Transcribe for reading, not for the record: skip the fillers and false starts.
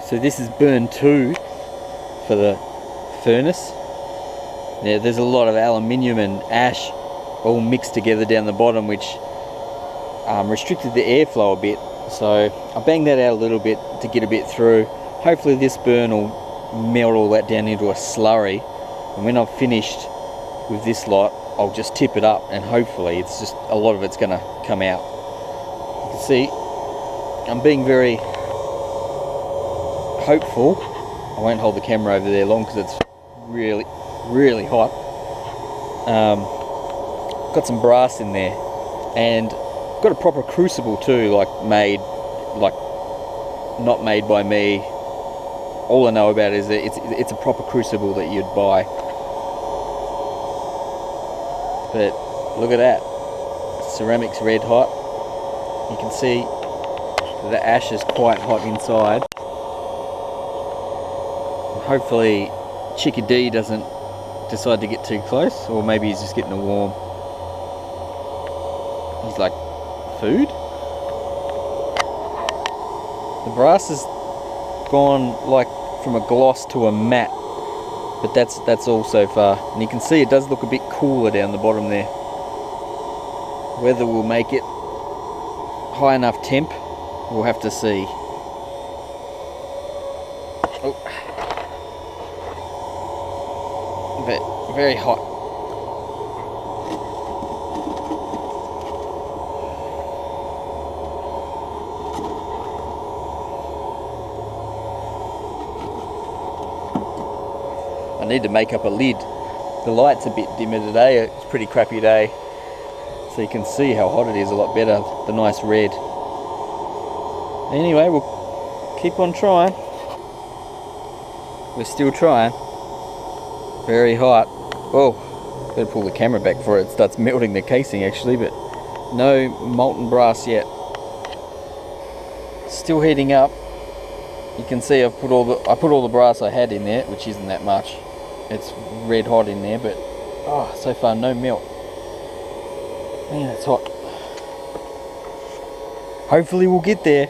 So this is burn 2 for the furnace. Now there's a lot of aluminium and ash all mixed together down the bottom, which restricted the airflow a bit. So I banged that out a little bit to get a bit through. Hopefully this burn will melt all that down into a slurry, and when I've finished with this lot, I'll just tip it up, and hopefully it's just a lot of it's going to come out. You can see I'm being very hopeful. I won't hold the camera over there long because it's really hot. Got some brass in there, and got a proper crucible too, like not made by me. All I know about it is that it's a proper crucible that you'd buy. But look at that, ceramic's red hot. You can see the ash is quite hot inside. Hopefully Chickadee doesn't decide to get too close, or maybe he's just getting a warm. He's like, food? The brass has gone like from a gloss to a matte, but that's all so far. And you can see it does look a bit cooler down the bottom there. Whether we'll make it high enough temp, we'll have to see. Oh. But very hot. I need to make up a lid. The light's a bit dimmer today. It's a pretty crappy day, so you can see how hot it is a lot better. The nice red. Anyway, we'll keep on trying. We're still trying. Very hot. Oh, better pull the camera back before it starts melting the casing actually, but no molten brass yet. Still heating up. You can see I put all the brass I had in there, which isn't that much. It's red hot in there, but oh, so far no melt. Man, it's hot. Hopefully we'll get there.